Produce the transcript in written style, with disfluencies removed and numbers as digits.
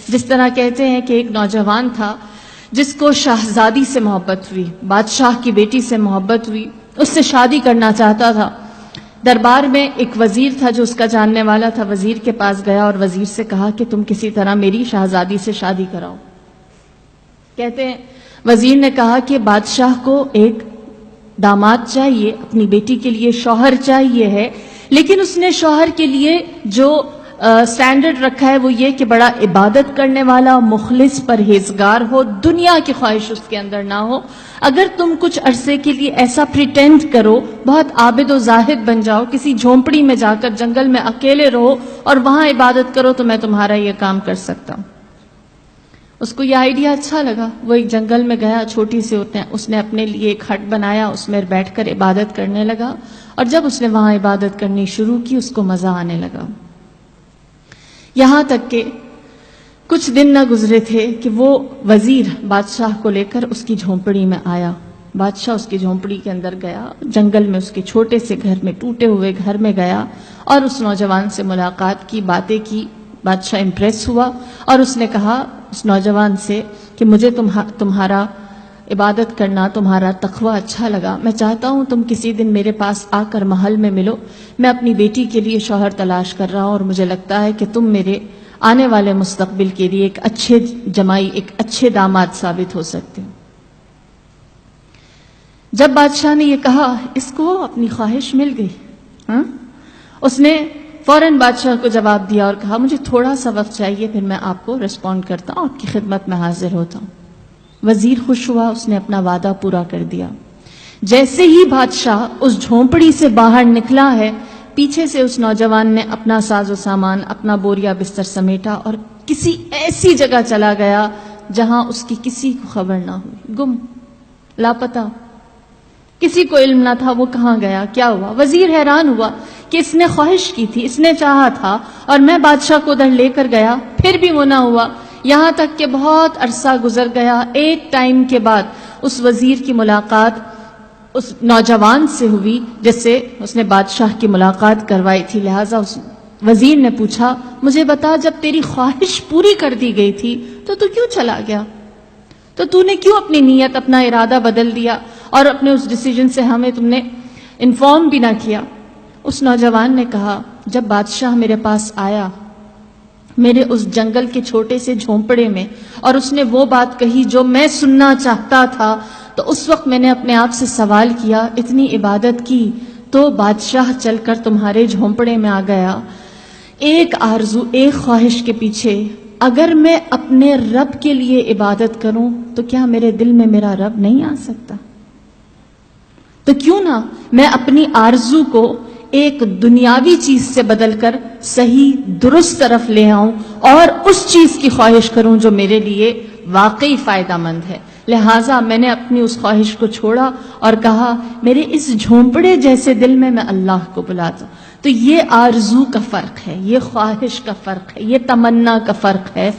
جس طرح کہتے ہیں کہ ایک نوجوان تھا جس کو شہزادی سے محبت ہوئی، بادشاہ کی بیٹی سے محبت ہوئی، اس سے شادی کرنا چاہتا تھا۔ دربار میں ایک وزیر تھا جو اس کا جاننے والا تھا، وزیر کے پاس گیا اور وزیر سے کہا کہ تم کسی طرح میری شہزادی سے شادی کراؤ۔ کہتے ہیں وزیر نے کہا کہ بادشاہ کو ایک داماد چاہیے، اپنی بیٹی کے لیے شوہر چاہیے ہے، لیکن اس نے شوہر کے لیے جو سٹینڈرڈ رکھا ہے وہ یہ کہ بڑا عبادت کرنے والا، مخلص، پرہیزگار ہو، دنیا کی خواہش اس کے اندر نہ ہو۔ اگر تم کچھ عرصے کے لیے ایسا پریٹینڈ کرو، بہت عابد و زاہد بن جاؤ، کسی جھونپڑی میں جا کر جنگل میں اکیلے رہو اور وہاں عبادت کرو تو میں تمہارا یہ کام کر سکتا ہوں۔ اس کو یہ آئیڈیا اچھا لگا، وہ ایک جنگل میں گیا، چھوٹی سی اس نے اپنے لیے ایک ہٹ بنایا، اس میں بیٹھ کر عبادت کرنے لگا، اور جب اس نے وہاں عبادت کرنی شروع کی اس کو مزہ آنے لگا۔ یہاں تک کہ کچھ دن نہ گزرے تھے کہ وہ وزیر بادشاہ کو لے کر اس کی جھونپڑی میں آیا۔ بادشاہ اس کی جھونپڑی کے اندر گیا، جنگل میں اس کے چھوٹے سے گھر میں، ٹوٹے ہوئے گھر میں گیا اور اس نوجوان سے ملاقات کی، باتیں کی۔ بادشاہ امپریس ہوا اور اس نے کہا اس نوجوان سے کہ مجھے تمہارا عبادت کرنا، تمہارا تقوی اچھا لگا، میں چاہتا ہوں تم کسی دن میرے پاس آ کر محل میں ملو، میں اپنی بیٹی کے لیے شوہر تلاش کر رہا ہوں اور مجھے لگتا ہے کہ تم میرے آنے والے مستقبل کے لیے ایک اچھے جمائی، ایک اچھے داماد ثابت ہو سکتے ہو۔ جب بادشاہ نے یہ کہا اس کو اپنی خواہش مل گئی۔ اس نے فوراً بادشاہ کو جواب دیا اور کہا مجھے تھوڑا سا وقت چاہیے، پھر میں آپ کو ریسپونڈ کرتا ہوں، آپ کی خدمت میں حاضر ہوتا ہوں۔ وزیر خوش ہوا، اس نے اپنا وعدہ پورا کر دیا۔ جیسے ہی بادشاہ اس جھونپڑی سے باہر نکلا ہے، پیچھے سے اس نوجوان نے اپنا ساز و سامان، اپنا بوریا بستر سمیٹا اور کسی ایسی جگہ چلا گیا جہاں اس کی کسی کو خبر نہ ہوئی، گم، لاپتہ، کسی کو علم نہ تھا وہ کہاں گیا، کیا ہوا۔ وزیر حیران ہوا کہ اس نے خواہش کی تھی، اس نے چاہا تھا اور میں بادشاہ کو ادھر لے کر گیا، پھر بھی وہ نہ ہوا۔ یہاں تک کہ بہت عرصہ گزر گیا، ایک ٹائم کے بعد اس وزیر کی ملاقات اس نوجوان سے ہوئی جس سے اس نے بادشاہ کی ملاقات کروائی تھی، لہٰذا اس وزیر نے پوچھا مجھے بتا جب تیری خواہش پوری کر دی گئی تھی تو کیوں چلا گیا، تو نے کیوں اپنی نیت، اپنا ارادہ بدل دیا اور اپنے اس ڈیسیجن سے ہمیں تم نے انفارم بھی نہ کیا۔ اس نوجوان نے کہا جب بادشاہ میرے پاس آیا میرے اس جنگل کے چھوٹے سے جھونپڑے میں اور اس نے وہ بات کہی جو میں سننا چاہتا تھا، تو اس وقت میں نے اپنے آپ سے سوال کیا، اتنی عبادت کی تو بادشاہ چل کر تمہارے جھونپڑے میں آ گیا، ایک آرزو، ایک خواہش کے پیچھے، اگر میں اپنے رب کے لیے عبادت کروں تو کیا میرے دل میں میرا رب نہیں آ سکتا؟ تو کیوں نہ میں اپنی آرزو کو ایک دنیاوی چیز سے بدل کر صحیح درست طرف لے آؤں اور اس چیز کی خواہش کروں جو میرے لیے واقعی فائدہ مند ہے۔ لہٰذا میں نے اپنی اس خواہش کو چھوڑا اور کہا میرے اس جھونپڑے جیسے دل میں اللہ کو بلاتا ہوں۔ تو یہ آرزو کا فرق ہے، یہ خواہش کا فرق ہے، یہ تمنا کا فرق ہے۔